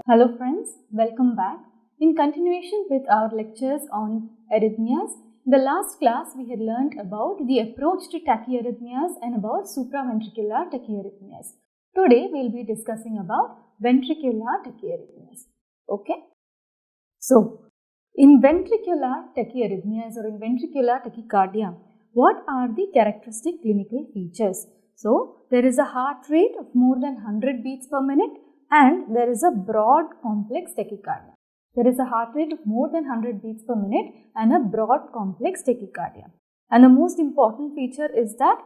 Hello friends, welcome back. In continuation with our lectures on arrhythmias, in the last class we had learned about the approach to tachyarrhythmias and about supraventricular tachyarrhythmias. Today we will be discussing about ventricular tachyarrhythmias. Okay? So, in ventricular tachyarrhythmias or in ventricular tachycardia, what are the characteristic clinical features? So, there is a heart rate of more than 100 beats per minute and there is a broad complex tachycardia. There is a heart rate of more than 100 beats per minute and a broad complex tachycardia. And the most important feature is that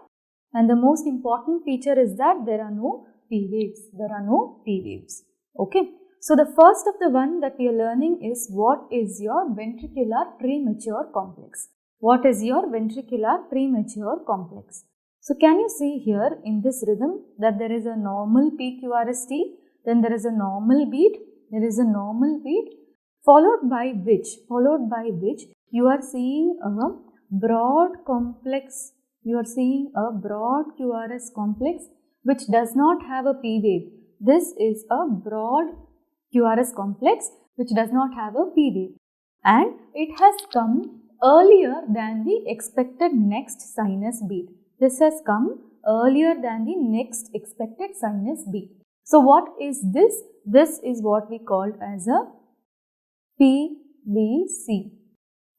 there are no P waves. There are no P waves. Okay. So, the first of the one that we are learning is what is your ventricular premature complex. What is your ventricular premature complex? So, can you see here in this rhythm that there is a normal PQRST, then there is a normal beat, followed by which you are seeing a broad complex, QRS complex which does not have a P wave. This is a broad QRS complex which does not have a P wave and it has come earlier than the expected next sinus beat. This has come earlier than the next expected sinus beat. So, what is this? This is what we call as a PVC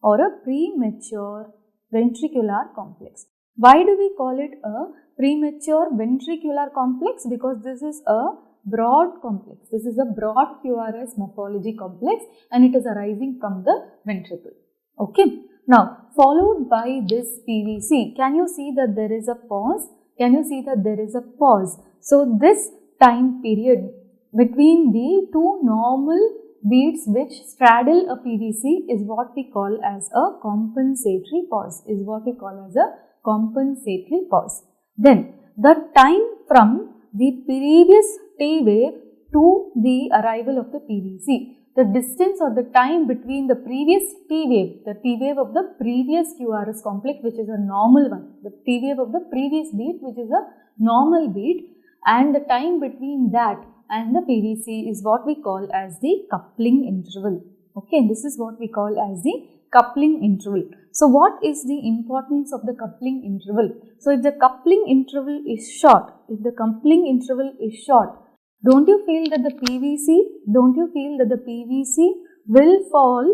or a premature ventricular complex. Why do we call it a premature ventricular complex? Because this is a broad complex. This is a broad QRS morphology complex and it is arising from the ventricle. Okay. Now, followed by this PVC, can you see that there is a pause? So, this time period between the two normal beats which straddle a PVC is what we call as a compensatory pause. Then, the time from the previous T wave to the arrival of the PVC. The distance or the time between the previous T wave, the T wave of the previous QRS complex which is a normal one, the T wave of the previous beat which is a normal beat and the time between that and the PVC is what we call as the coupling interval. Okay, this is what we call as the coupling interval. So, what is the importance of the coupling interval? So, if the coupling interval is short, don't you feel that the PVC will fall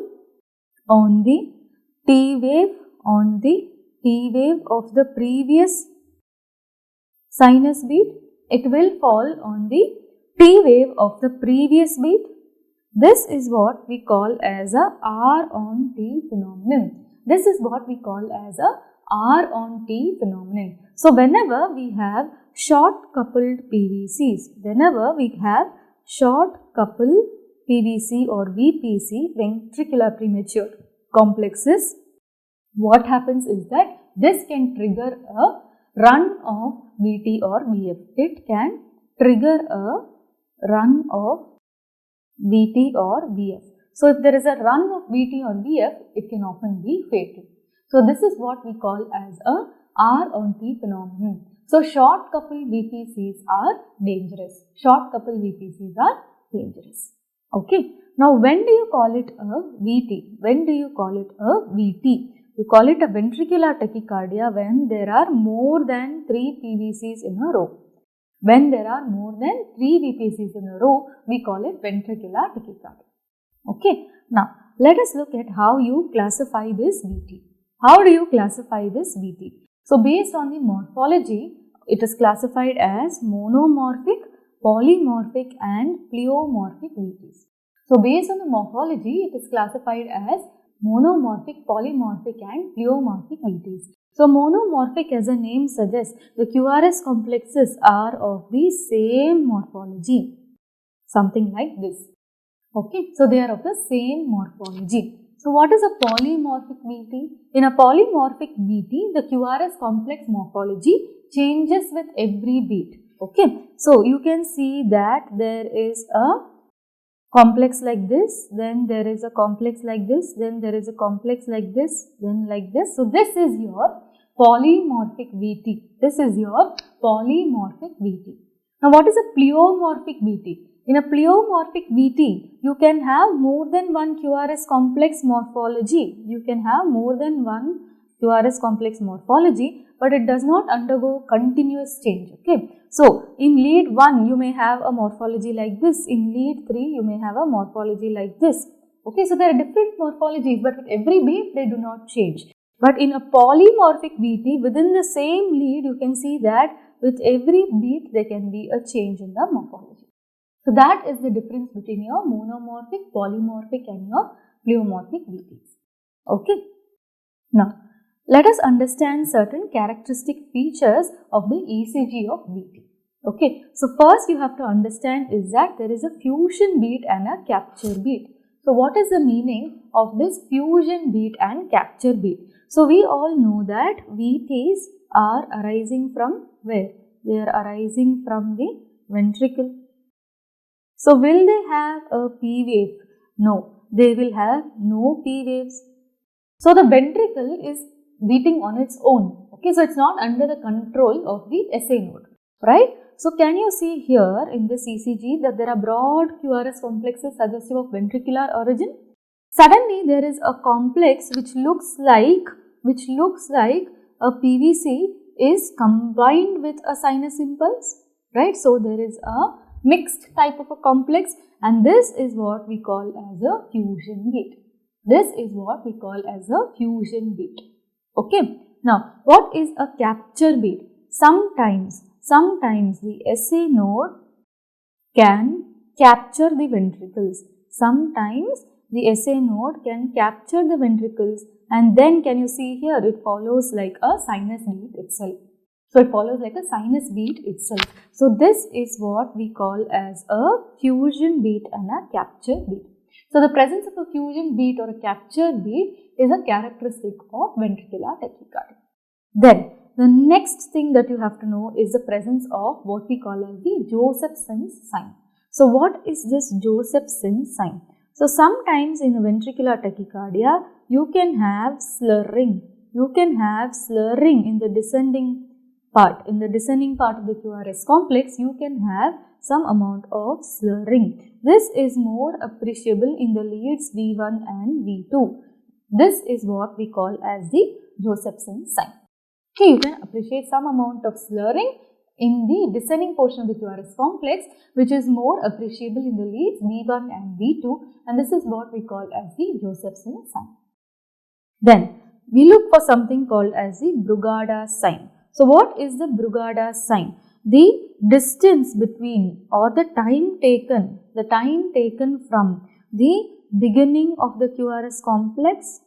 on the T wave of the previous sinus beat? It will fall on the T wave of the previous beat. This is what we call as a R on T phenomenon. So, whenever we have short coupled PVCs, or VPC, ventricular premature complexes, what happens is that this can trigger a run of VT or VF. It can trigger a run of VT or VF. So, if there is a run of VT or VF, it can often be fatal. So, this is what we call as a R on T phenomenon. So, short coupled VPCs are dangerous. Okay. Now, when do you call it a VT? You call it a ventricular tachycardia when there are more than 3 PVCs in a row. When there are more than 3 VPCs in a row, we call it ventricular tachycardia. Okay. Now, let us look at how you classify this VT. How do you classify this VT? So, based on the morphology, it is classified as monomorphic, polymorphic and pleomorphic VTs. So, based on the morphology, it is classified as monomorphic, polymorphic and pleomorphic VTs. So, monomorphic, as the name suggests, the QRS complexes are of the same morphology, something like this. Okay, so they are of the same morphology. So, what is a polymorphic VT? In a polymorphic VT, the QRS complex morphology changes with every beat. Okay, so you can see that there is a complex like this, then there is a complex like this, then there is a complex like this, then like this. So, this is your polymorphic VT. Now, what is a pleomorphic VT? In a pleomorphic VT, you can have more than one QRS complex morphology. You can have more than one QRS complex morphology, but it does not undergo continuous change. Okay. So, in lead 1, you may have a morphology like this. In lead 3, you may have a morphology like this. Okay. So, there are different morphologies, but with every beat, they do not change. But in a polymorphic VT, within the same lead, you can see that with every beat, there can be a change in the morphology. So, that is the difference between your monomorphic, polymorphic and your pleomorphic VTs. Okay. Now, let us understand certain characteristic features of the ECG of VT. Okay. So, first you have to understand is that there is a fusion beat and a capture beat. So, what is the meaning of this fusion beat and capture beat? So, we all know that VTs are arising from where? They are arising from the ventricle. So, will they have a P wave? No, they will have no P waves. So, the ventricle is beating on its own. Okay, so it's not under the control of the SA node, right? So, can you see here in this ECG that there are broad QRS complexes suggestive of ventricular origin? Suddenly, there is a complex which looks like a PVC is combined with a sinus impulse, right? So, there is a mixed type of a complex, and this is what we call as a fusion beat. This is what we call as a fusion beat. Okay. Now, what is a capture beat? Sometimes the SA node can capture the ventricles. Sometimes the SA node can capture the ventricles, and then can you see here it follows like a sinus beat itself. So, it follows like a sinus beat itself. So, this is what we call as a fusion beat and a capture beat. So, the presence of a fusion beat or a capture beat is a characteristic of ventricular tachycardia. Then, the next thing that you have to know is the presence of what we call as the Josephson's sign. So, what is this Josephson's sign? So, sometimes in a ventricular tachycardia, you can have slurring. You can have slurring in the descending part. In the descending part of the QRS complex, you can have some amount of slurring. This is more appreciable in the leads V1 and V2. This is what we call as the Josephson's sign. Okay, you can appreciate some amount of slurring in the descending portion of the QRS complex, which is more appreciable in the leads V1 and V2, and this is what we call as the Josephson's sign. Then, we look for something called as the Brugada's sign. So, what is the Brugada's sign? The distance between or the time taken from the beginning of the QRS complex,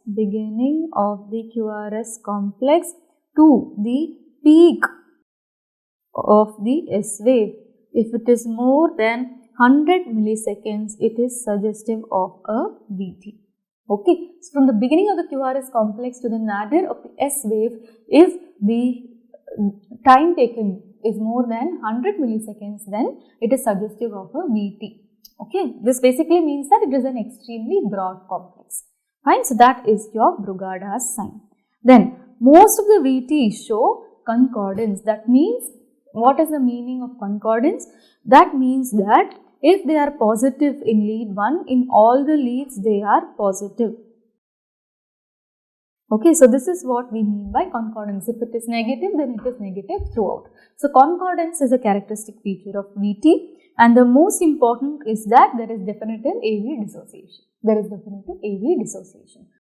to the peak of the S wave. If it is more than 100 milliseconds, it is suggestive of a VT. Okay, so from the beginning of the QRS complex to the nadir of the S wave, if the time taken is more than 100 milliseconds, then it is suggestive of a VT. Okay, this basically means that it is an extremely broad complex. Fine, so that is your Brugada's sign. Then, most of the VTs show concordance. That means, what is the meaning of concordance? That means that if they are positive in lead 1, in all the leads they are positive. Okay, so this is what we mean by concordance. If it is negative, then it is negative throughout. So, concordance is a characteristic feature of VT, and the most important is that there is definitive AV dissociation.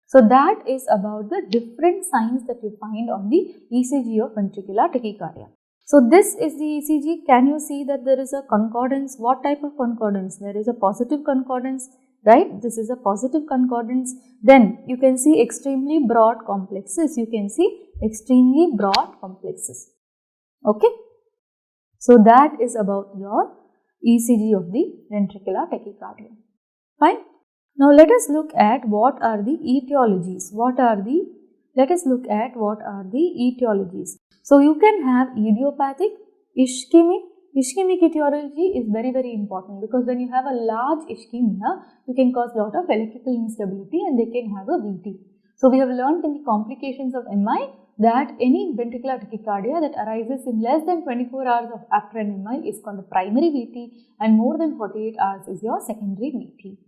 So, that is about the different signs that you find on the ECG of ventricular tachycardia. So, this is the ECG. Can you see that there is a concordance? What type of concordance? There is a positive concordance, right? This is a positive concordance. Then, you can see extremely broad complexes. Okay. So, that is about your ECG of the ventricular tachycardia. Fine. Now, let us look at what are the etiologies. Let us look at what are the etiologies. So, you can have idiopathic, ischemic etiology is very, very important, because when you have a large ischemia, you can cause a lot of electrical instability and they can have a VT. So, we have learned in the complications of MI that any ventricular tachycardia that arises in less than 24 hours after an MI is called a primary VT, and more than 48 hours is your secondary VT.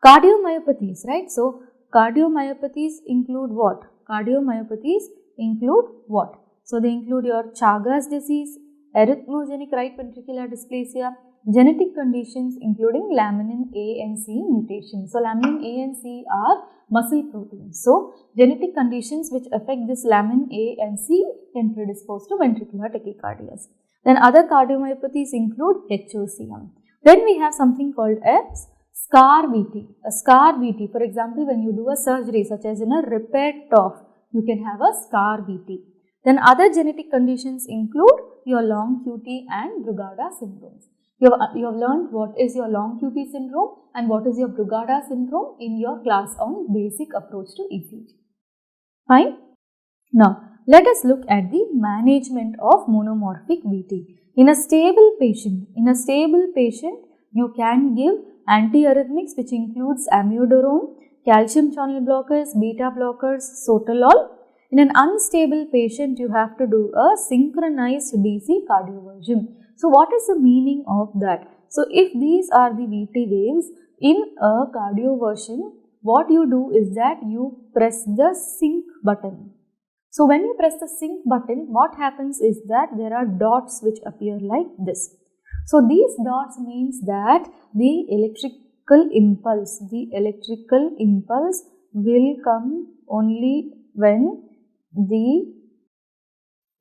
Cardiomyopathies, right? So, cardiomyopathies include what? Cardiomyopathies include what? So, they include your Chagas disease, arrhythmogenic right ventricular dysplasia, genetic conditions including laminin A and C mutations. So, laminin A and C are muscle proteins. So, genetic conditions which affect this laminin A and C can predispose to ventricular tachycardias. Then other cardiomyopathies include HOCM. Then we have something called as scar VT. A scar VT, for example, when you do a surgery such as in a repair TOF, you can have a scar VT. Then other genetic conditions include your long QT and Brugada syndromes. You have learned what is your long QT syndrome and what is your Brugada syndrome in your class on basic approach to ECG. Fine. Now, let us look at the management of monomorphic VT. In a stable patient, you can give antiarrhythmics which includes amiodarone, calcium channel blockers, beta blockers, sotalol. In an unstable patient, you have to do a synchronized DC cardioversion. So, what is the meaning of that? So, if these are the VT waves in a cardioversion, what you do is that you press the sync button. So, when you press the sync button, what happens is that there are dots which appear like this. So, these dots means that the electrical impulse will come only when the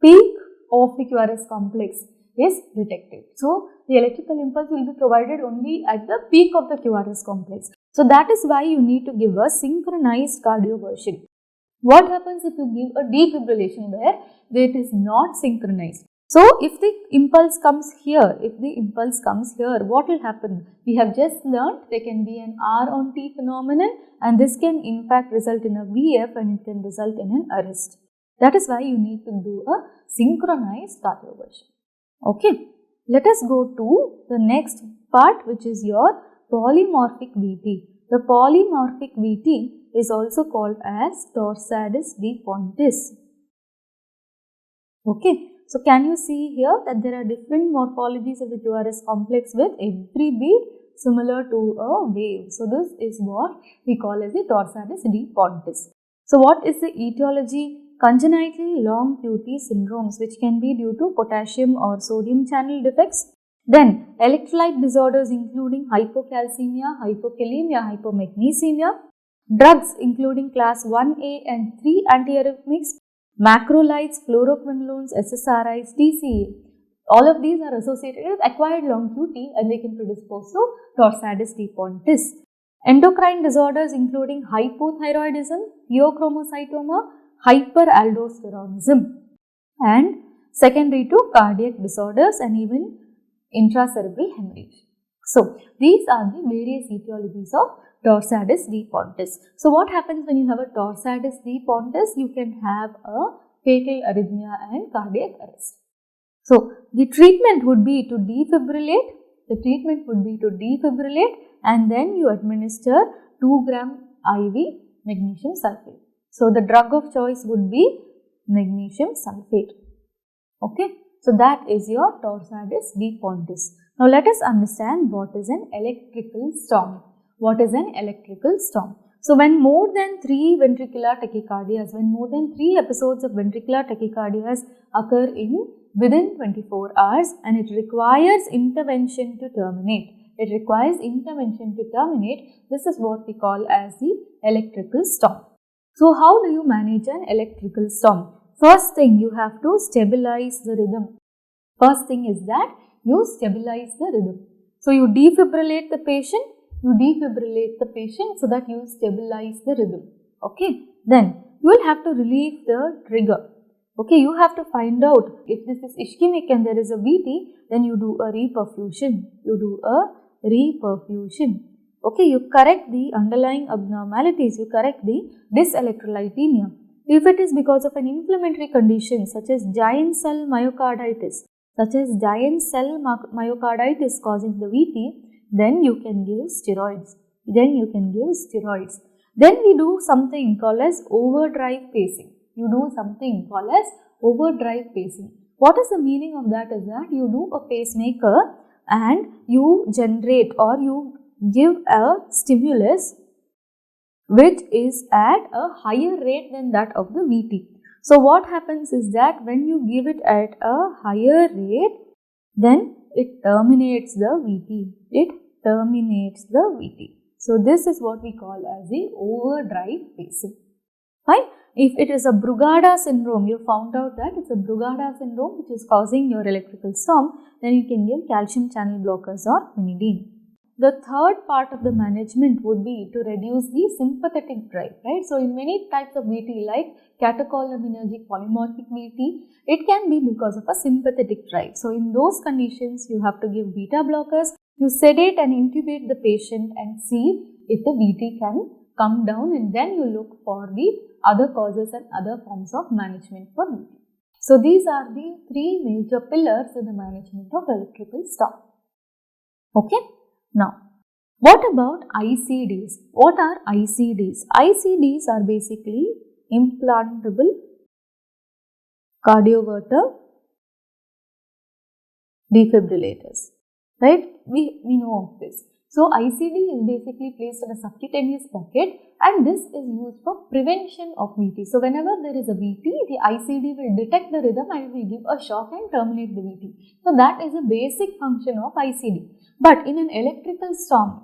peak of the QRS complex is detected. So, the electrical impulse will be provided only at the peak of the QRS complex. So, that is why you need to give a synchronized cardioversion. What happens if you give a defibrillation where it is not synchronized? So, if the impulse comes here, what will happen? We have just learned there can be an R on T phenomenon, and this can in fact result in a VF and it can result in an arrest. That is why you need to do a synchronized cardioversion. Okay, let us go to the next part, which is your polymorphic VT. The polymorphic VT is also called as Torsades de Pointes. Okay. So, can you see here that there are different morphologies of the QRS complex with every beat similar to a wave. So, this is what we call as the Torsades de Pointes. So, what is the etiology? Congenital long QT syndromes which can be due to potassium or sodium channel defects. Then, electrolyte disorders including hypocalcemia, hypokalemia, hypomagnesemia. Drugs including class 1A and 3 antiarrhythmics. Macrolides, fluoroquinolones, SSRIs, TCA. All of these are associated with acquired long QT and they can predispose to Torsades de Pointes. Endocrine disorders including hypothyroidism, pheochromocytoma, hyperaldosteronism, and secondary to cardiac disorders and even intracerebral hemorrhage. So, these are the various etiologies of Torsades de Pointes. So, what happens when you have a Torsades de Pointes? You can have a fatal arrhythmia and cardiac arrest. So, the treatment would be to defibrillate. And then you administer 2 gram IV magnesium sulfate. So, the drug of choice would be magnesium sulfate. Okay. So, that is your Torsades de Pointes. Now, let us understand what is an electrical storm. So, when more than 3 ventricular tachycardias, when more than 3 episodes of ventricular tachycardias occur within 24 hours and it requires intervention to terminate. This is what we call as the electrical storm. So, how do you manage an electrical storm? First thing, you have to stabilize the rhythm. So, you defibrillate the patient so that you stabilize the rhythm. Okay. Then, you will have to relieve the trigger. Okay, you have to find out if this is ischemic and there is a VT, then you do a reperfusion. Okay, you correct the underlying abnormalities, you correct the dyselectrolytemia. If it is because of an inflammatory condition such as giant cell myocarditis causing the VT, then you can give steroids. Then we do something called as overdrive pacing. You do something called as overdrive pacing. What is the meaning of that is that you do a pacemaker and you generate or you give a stimulus which is at a higher rate than that of the VT. So what happens is that when you give it at a higher rate, then it terminates the VT. It terminates the VT. So this is what we call as the overdrive pacing. Fine. If it is a Brugada syndrome, you found out that it's a Brugada syndrome which is causing your electrical storm, then you can give calcium channel blockers or Minidine. The third part of the management would be to reduce the sympathetic drive, right? So in many types of VT like catecholinergic polymorphic VT, it can be because of a sympathetic drive. So in those conditions, you have to give beta blockers, you sedate and intubate the patient and see if the VT can come down, and then you look for the other causes and other forms of management for VT. So these are the three major pillars in the management of electrical storm. Okay. Now, what about ICDs? What are ICDs? ICDs are basically implantable cardioverter defibrillators, right? We know of this. So, ICD is basically placed in a subcutaneous pocket, and this is used for prevention of VT. So, whenever there is a VT, the ICD will detect the rhythm and will give a shock and terminate the VT. So, that is a basic function of ICD. But in an electrical storm,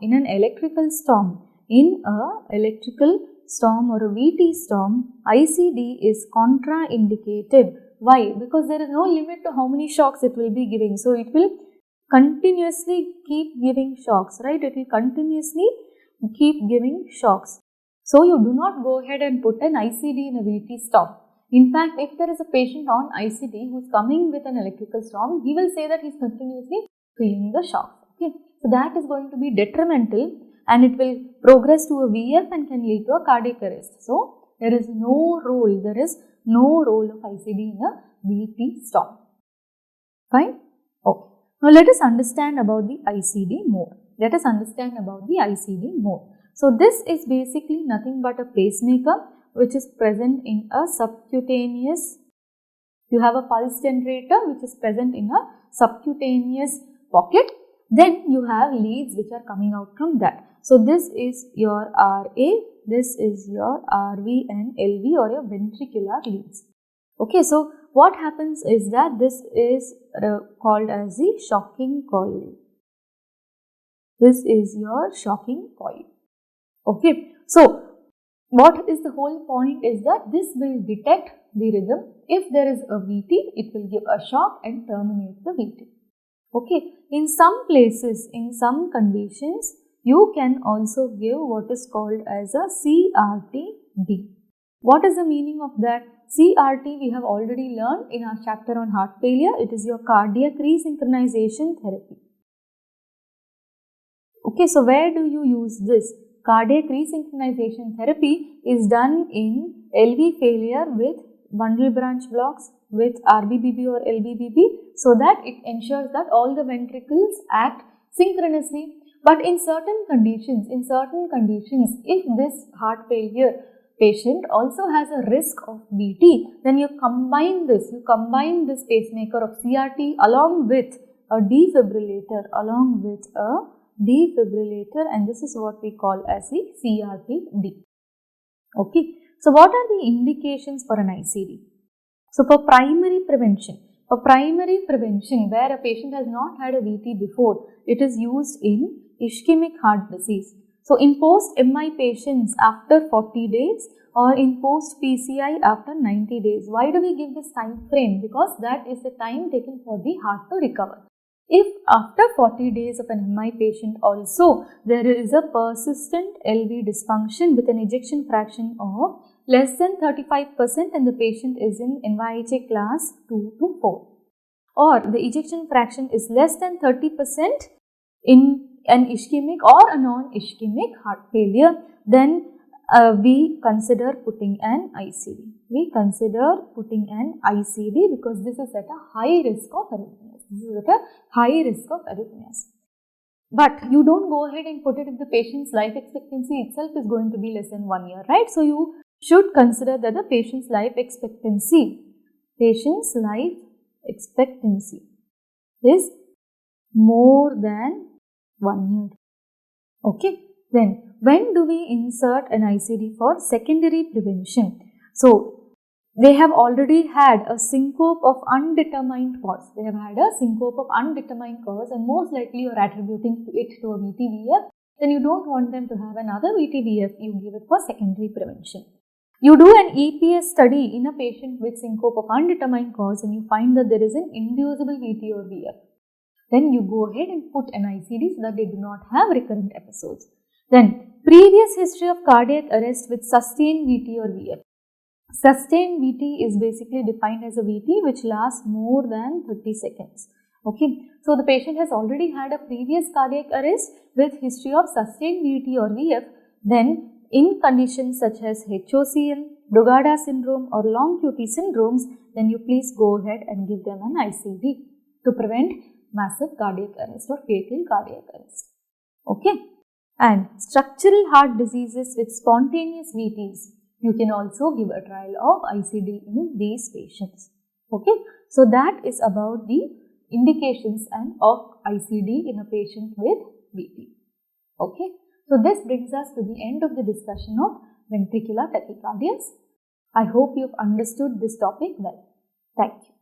or a VT storm, ICD is contraindicated. Why? Because there is no limit to how many shocks it will be giving. So, it will continuously keep giving shocks, right? It will continuously keep giving shocks. So, you do not go ahead and put an ICD in a VT storm. In fact, if there is a patient on ICD who is coming with an electrical storm, he will say that he is continuously feeling the shocks. Okay. So, that is going to be detrimental and it will progress to a VF and can lead to a cardiac arrest. So, there is no role of ICD in a VT storm. Fine? Okay. Now, let us understand about the ICD more. So, this is basically nothing but a pacemaker which is present in a subcutaneous, you have a pulse generator which is present in a subcutaneous pocket. Then you have leads which are coming out from that. So, this is your RA, this is your RV and LV or your ventricular leads. Okay, so what happens is that this is called as the shocking coil. This is your shocking coil. Okay, so what is the whole point is that this will detect the rhythm. If there is a VT, it will give a shock and terminate the VT. Okay, in some places, in some conditions, you can also give what is called as a CRT-D. What is the meaning of that? CRT we have already learned in our chapter on heart failure. It is your cardiac resynchronization therapy. Okay, so where do you use this? Cardiac resynchronization therapy is done in LV failure with bundle branch blocks, with RBBB or LBBB, so that it ensures that all the ventricles act synchronously. But in certain conditions, if this heart failure patient also has a risk of VT, then you combine this pacemaker of CRT along with a defibrillator, and this is what we call as the CRT-D. Okay, so what are the indications for an ICD? So for primary prevention where a patient has not had a VT before, it is used in ischemic heart disease. So in post-MI patients after 40 days or in post-PCI after 90 days. Why do we give this time frame? Because that is the time taken for the heart to recover. If after 40 days of an MI patient also there is a persistent LV dysfunction with an ejection fraction of less than 35% and the patient is in NYHA class 2 to 4, or the ejection fraction is less than 30% in an ischemic or a non-ischemic heart failure, then we consider putting an ICD. Because this is at a high risk of arrhythmias. But you don't go ahead and put it if the patient's life expectancy itself is going to be less than 1 year, right? So you should consider that the patient's life expectancy is more than 1 year. Okay. Then, when do we insert an ICD for secondary prevention? So, they have already had a syncope of undetermined cause. And most likely you are attributing it to a VTVF. Then you don't want them to have another VTVF. You give it for secondary prevention. You do an EPS study in a patient with syncope of undetermined cause and you find that there is an inducible VT or VF. Then you go ahead and put an ICD so that they do not have recurrent episodes. Then, previous history of cardiac arrest with sustained VT or VF. Sustained VT is basically defined as a VT which lasts more than 30 seconds. Okay. So, the patient has already had a previous cardiac arrest with history of sustained VT or VF. Then, in conditions such as HOCM, Brugada syndrome or long QT syndromes, then you please go ahead and give them an ICD to prevent massive cardiac arrest or fatal cardiac arrest. Okay. And structural heart diseases with spontaneous VTs, you can also give a trial of ICD in these patients. Okay. So, that is about the indications and of ICD in a patient with VT. Okay. So, this brings us to the end of the discussion of ventricular tachycardias. I hope you have understood this topic well. Thank you.